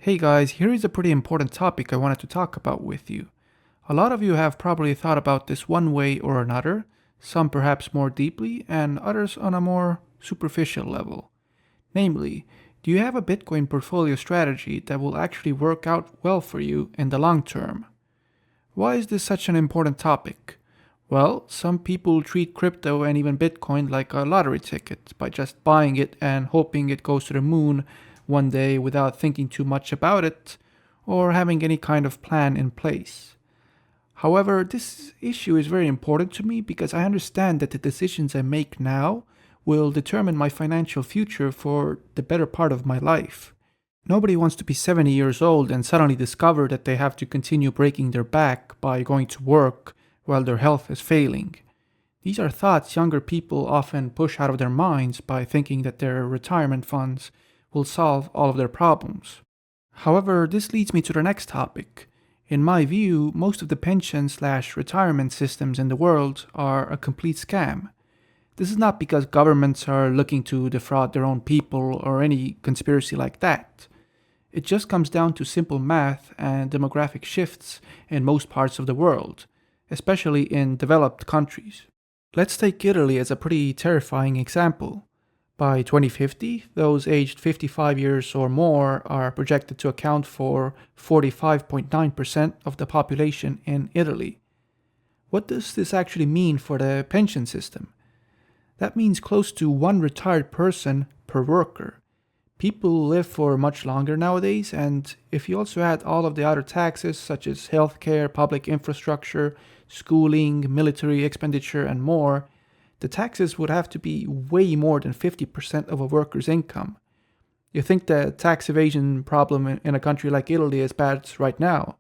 Hey guys, here is a pretty important topic I wanted to talk about with you. A lot of you have probably thought about this one way or another, some perhaps more deeply, and others on a more superficial level. Namely, do you have a Bitcoin portfolio strategy that will actually work out well for you in the long term? Why is this such an important topic? Well, some people treat crypto and even Bitcoin like a lottery ticket by just buying it and hoping it goes to the moon one day without thinking too much about it or having any kind of plan in place. However, this issue is very important to me because I understand that the decisions I make now will determine my financial future for the better part of my life. Nobody wants to be 70 years old and suddenly discover that they have to continue breaking their back by going to work while their health is failing. These are thoughts younger people often push out of their minds by thinking that their retirement funds will solve all of their problems. However, this leads me to the next topic. In my view, most of the pension/retirement systems in the world are a complete scam. This is not because governments are looking to defraud their own people or any conspiracy like that. It just comes down to simple math and demographic shifts in most parts of the world, especially in developed countries. Let's take Italy as a pretty terrifying example. By 2050, those aged 55 years or more are projected to account for 45.9% of the population in Italy. What does this actually mean for the pension system? That means close to one retired person per worker. People live for much longer nowadays, and if you also add all of the other taxes such as healthcare, public infrastructure, schooling, military expenditure, and more, the taxes would have to be way more than 50% of a worker's income. You think the tax evasion problem in a country like Italy is bad right now?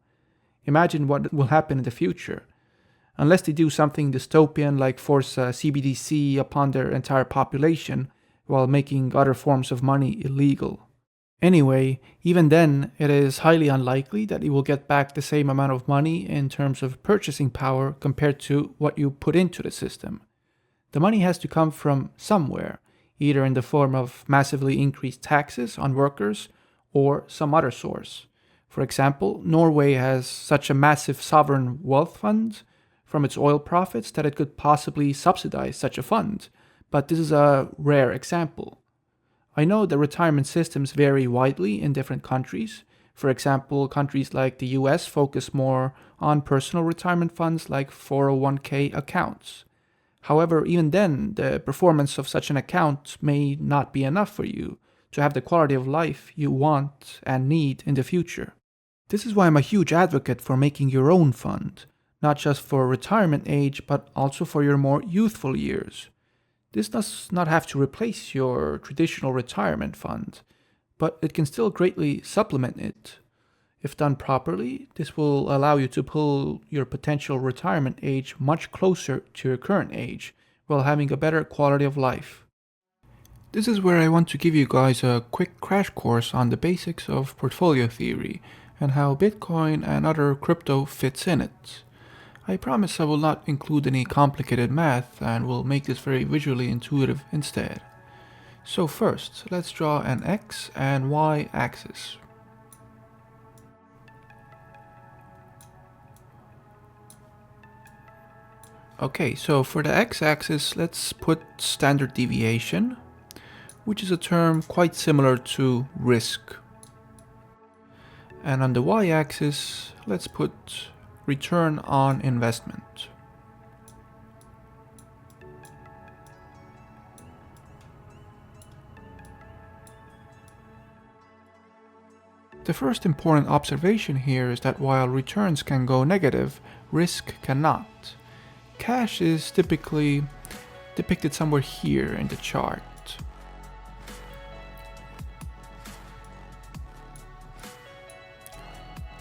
Imagine what will happen in the future. Unless they do something dystopian like force a CBDC upon their entire population while making other forms of money illegal. Anyway, even then, it is highly unlikely that you will get back the same amount of money in terms of purchasing power compared to what you put into the system. The money has to come from somewhere, either in the form of massively increased taxes on workers or some other source. For example, Norway has such a massive sovereign wealth fund from its oil profits that it could possibly subsidize such a fund, but this is a rare example. I know the retirement systems vary widely in different countries. For example, countries like the US focus more on personal retirement funds like 401k accounts. However, even then, the performance of such an account may not be enough for you to have the quality of life you want and need in the future. This is why I'm a huge advocate for making your own fund, not just for retirement age, but also for your more youthful years. This does not have to replace your traditional retirement fund, but it can still greatly supplement it. If done properly, this will allow you to pull your potential retirement age much closer to your current age, while having a better quality of life. This is where I want to give you guys a quick crash course on the basics of portfolio theory and how Bitcoin and other crypto fits in it. I promise I will not include any complicated math and will make this very visually intuitive instead. So first, let's draw an X and Y axis. Okay, so for the x-axis, let's put standard deviation, which is a term quite similar to risk. And on the y-axis, let's put return on investment. The first important observation here is that while returns can go negative, risk cannot. Cash is typically depicted somewhere here in the chart.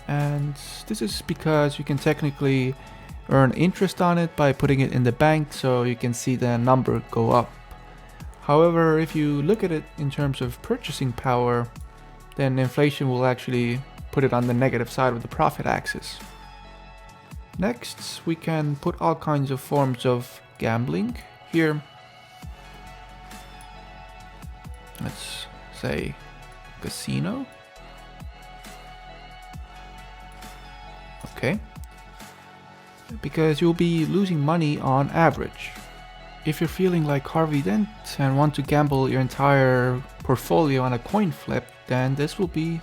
And this is because you can technically earn interest on it by putting it in the bank, so you can see the number go up. However, if you look at it in terms of purchasing power, then inflation will actually put it on the negative side of the profit axis. Next, we can put all kinds of forms of gambling here. Let's say casino. okay? Because you'll be losing money on average. If you're feeling like Harvey Dent and want to gamble your entire portfolio on a coin flip, then this will be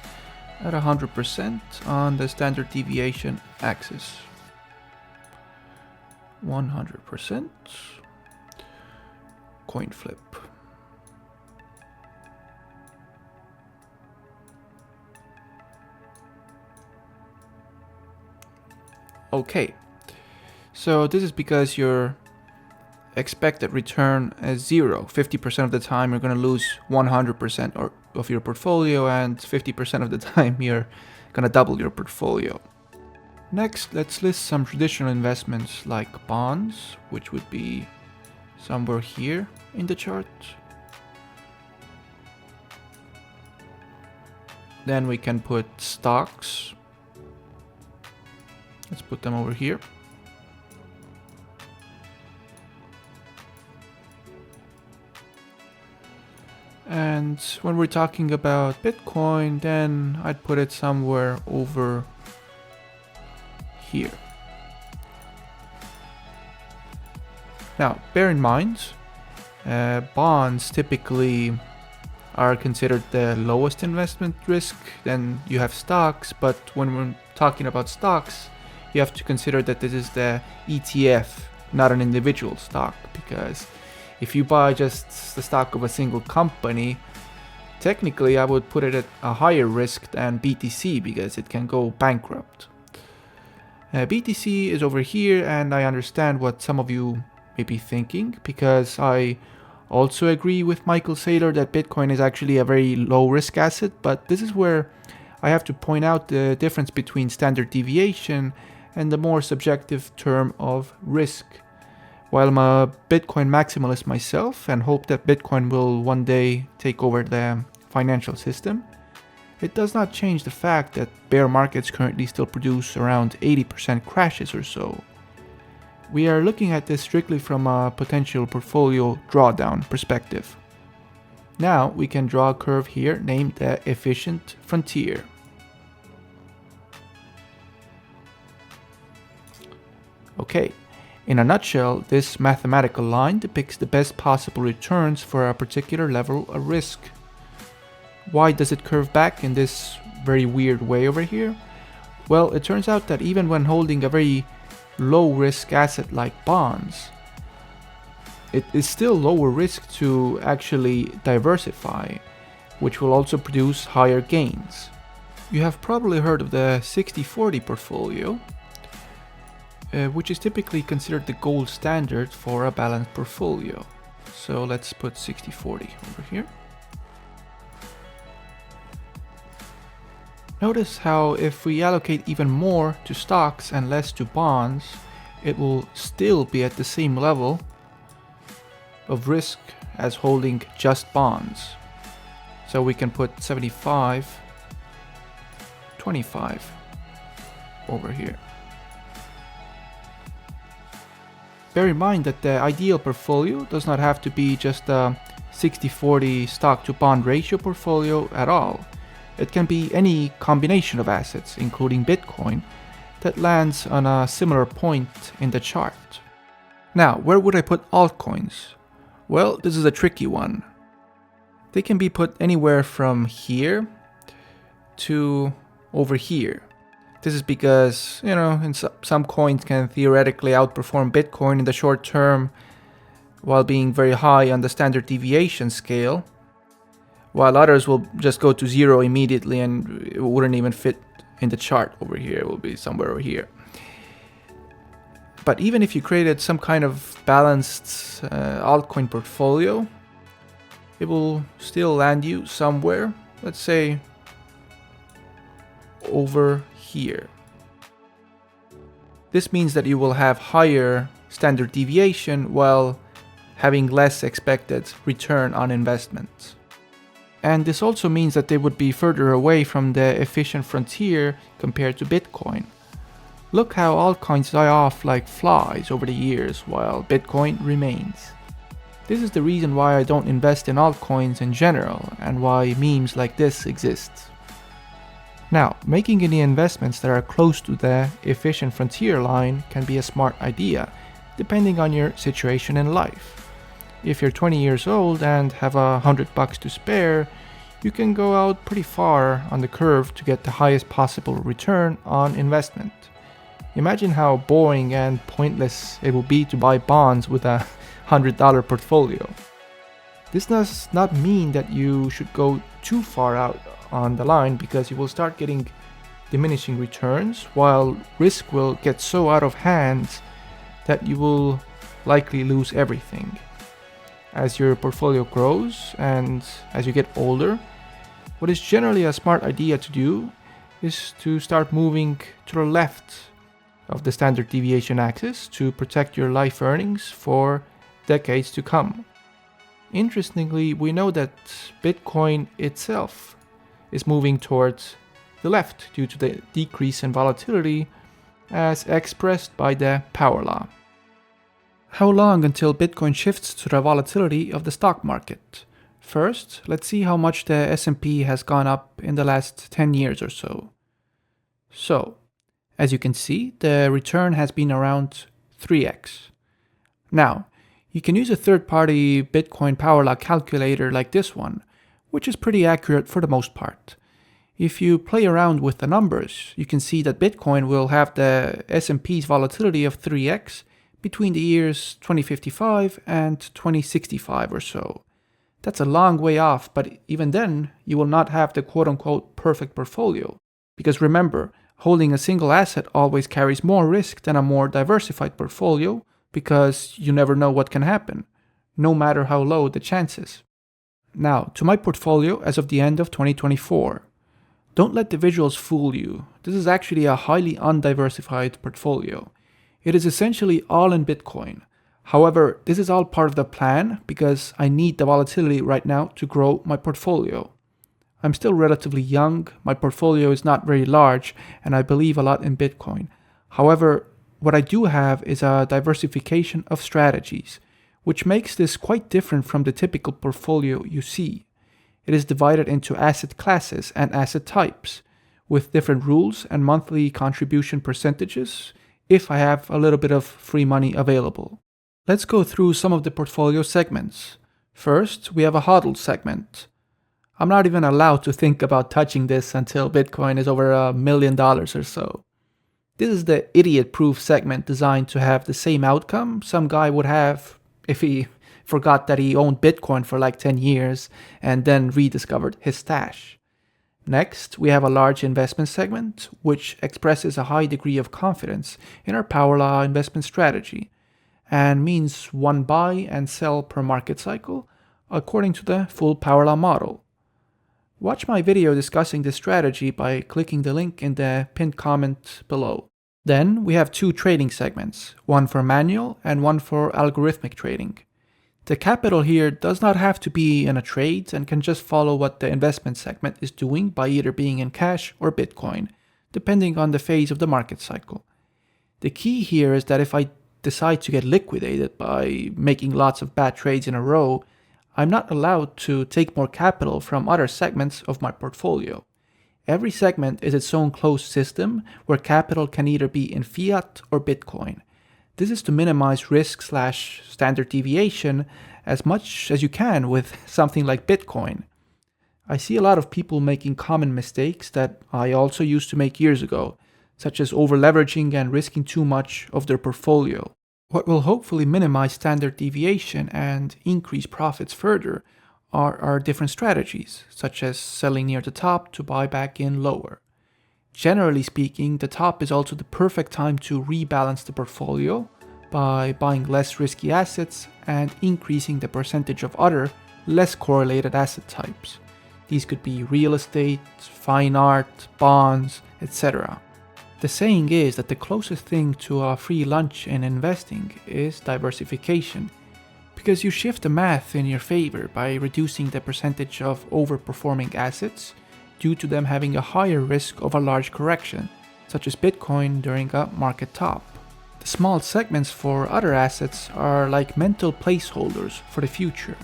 at 100% on the standard deviation axis. 100% coin flip. Okay, so this is because your expected return is 0. 50% of the time you're going to lose 100% of your portfolio, and 50% of the time you're going to double your portfolio. Next, let's list some traditional investments like bonds, which would be somewhere here in the chart. Then we can put stocks. Let's put them over here. And when we're talking about Bitcoin, then I'd put it somewhere over here. Now, bear in mind, bonds typically are considered the lowest investment risk. Then you have stocks, but when we're talking about stocks, you have to consider that this is the ETF, not an individual stock, because if you buy just the stock of a single company, technically I would put it at a higher risk than BTC because it can go bankrupt. BTC is over here, and I understand what some of you may be thinking, because I also agree with Michael Saylor that Bitcoin is actually a very low risk asset, but this is where I have to point out the difference between standard deviation and the more subjective term of risk. While I'm a Bitcoin maximalist myself and hope that Bitcoin will one day take over the financial system, it does not change the fact that bear markets currently still produce around 80% crashes or so. We are looking at this strictly from a potential portfolio drawdown perspective. Now we can draw a curve here named the efficient frontier. Okay, in a nutshell, this mathematical line depicts the best possible returns for a particular level of risk. Why does it curve back in this very weird way over here? Well, it turns out that even when holding a very low risk asset like bonds, it is still lower risk to actually diversify, which will also produce higher gains. You have probably heard of the 60-40 portfolio, which is typically considered the gold standard for a balanced portfolio. So let's put 60-40 over here. Notice how if we allocate even more to stocks and less to bonds, it will still be at the same level of risk as holding just bonds. So we can put 75-25 over here. Bear in mind that the ideal portfolio does not have to be just a 60-40 stock to bond ratio portfolio at all. It can be any combination of assets, including Bitcoin, that lands on a similar point in the chart. Now, where would I put altcoins? Well, this is a tricky one. They can be put anywhere from here to over here. This is because, some coins can theoretically outperform Bitcoin in the short term while being very high on the standard deviation scale, while others will just go to zero immediately and it wouldn't even fit in the chart over here. It will be somewhere over here. But even if you created some kind of balanced altcoin portfolio, it will still land you somewhere, let's say over here. This means that you will have higher standard deviation while having less expected return on investment. And this also means that they would be further away from the efficient frontier compared to Bitcoin. Look how altcoins die off like flies over the years while Bitcoin remains. This is the reason why I don't invest in altcoins in general and why memes like this exist. Now, making any investments that are close to the efficient frontier line can be a smart idea, depending on your situation in life. If you're 20 years old and have $100 to spare, you can go out pretty far on the curve to get the highest possible return on investment. Imagine how boring and pointless it would be to buy bonds with a $100 portfolio. This does not mean that you should go too far out on the line, because you will start getting diminishing returns, while risk will get so out of hand that you will likely lose everything. As your portfolio grows and as you get older, what is generally a smart idea to do is to start moving to the left of the standard deviation axis to protect your life earnings for decades to come. Interestingly, we know that Bitcoin itself is moving towards the left due to the decrease in volatility as expressed by the power law. How long until Bitcoin shifts to the volatility of the stock market? First, let's see how much the S&P has gone up in the last 10 years or so. So, as you can see, the return has been around 3x. Now, you can use a third-party Bitcoin power law calculator like this one, which is pretty accurate for the most part. If you play around with the numbers, you can see that Bitcoin will have the S&P's volatility of 3x between the years 2055 and 2065 or so. That's a long way off, but even then, you will not have the quote-unquote perfect portfolio. Because remember, holding a single asset always carries more risk than a more diversified portfolio, because you never know what can happen, no matter how low the chances. Now, to my portfolio as of the end of 2024. Don't let the visuals fool you. This is actually a highly undiversified portfolio. It is essentially all in Bitcoin. However, this is all part of the plan because I need the volatility right now to grow my portfolio. I'm still relatively young, my portfolio is not very large, and I believe a lot in Bitcoin. However, what I do have is a diversification of strategies, which makes this quite different from the typical portfolio you see. It is divided into asset classes and asset types, with different rules and monthly contribution percentages if I have a little bit of free money available. Let's go through some of the portfolio segments. First, we have a HODL segment. I'm not even allowed to think about touching this until Bitcoin is over $1 million or so. This is the idiot-proof segment designed to have the same outcome some guy would have if he forgot that he owned Bitcoin for like 10 years and then rediscovered his stash. Next, we have a large investment segment, which expresses a high degree of confidence in our power law investment strategy and means one buy and sell per market cycle according to the full power law model. Watch my video discussing this strategy by clicking the link in the pinned comment below. Then we have two trading segments, one for manual and one for algorithmic trading. The capital here does not have to be in a trade and can just follow what the investment segment is doing by either being in cash or Bitcoin, depending on the phase of the market cycle. The key here is that if I decide to get liquidated by making lots of bad trades in a row, I'm not allowed to take more capital from other segments of my portfolio. Every segment is its own closed system where capital can either be in fiat or Bitcoin. This is to minimize risk/standard deviation as much as you can with something like Bitcoin. I see a lot of people making common mistakes that I also used to make years ago, such as over-leveraging and risking too much of their portfolio. What will hopefully minimize standard deviation and increase profits further are our different strategies, such as selling near the top to buy back in lower. Generally speaking, the top is also the perfect time to rebalance the portfolio by buying less risky assets and increasing the percentage of other, less correlated asset types. These could be real estate, fine art, bonds, etc. The saying is that the closest thing to a free lunch in investing is diversification, because you shift the math in your favor by reducing the percentage of overperforming assets due to them having a higher risk of a large correction, such as Bitcoin during a market top. The small segments for other assets are like mental placeholders for the future.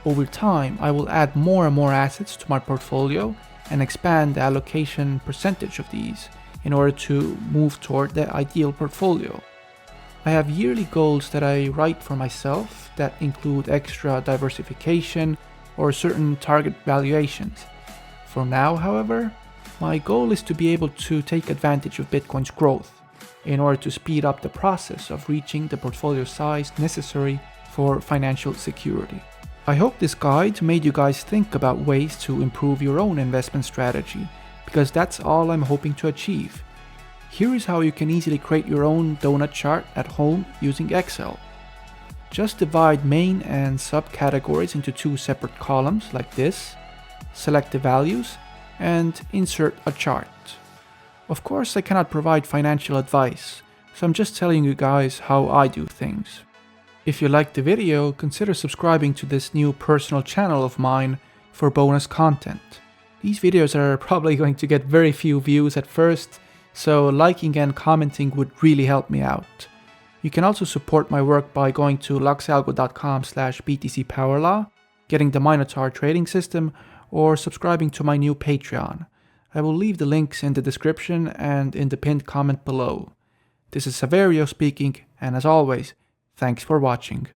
Over time, I will add more and more assets to my portfolio and expand the allocation percentage of these in order to move toward the ideal portfolio. I have yearly goals that I write for myself that include extra diversification or certain target valuations. For now, however, my goal is to be able to take advantage of Bitcoin's growth in order to speed up the process of reaching the portfolio size necessary for financial security. I hope this guide made you guys think about ways to improve your own investment strategy, because that's all I'm hoping to achieve. Here is how you can easily create your own donut chart at home using Excel. Just divide main and subcategories into 2 separate columns like this, select the values, and insert a chart. Of course, I cannot provide financial advice, so I'm just telling you guys how I do things. If you liked the video, consider subscribing to this new personal channel of mine for bonus content. These videos are probably going to get very few views at first, so liking and commenting would really help me out. You can also support my work by going to luxalgo.com/BTCPowerLaw, getting the Minotaur trading system, or subscribing to my new Patreon. I will leave the links in the description and in the pinned comment below. This is Saverio speaking, and as always, thanks for watching.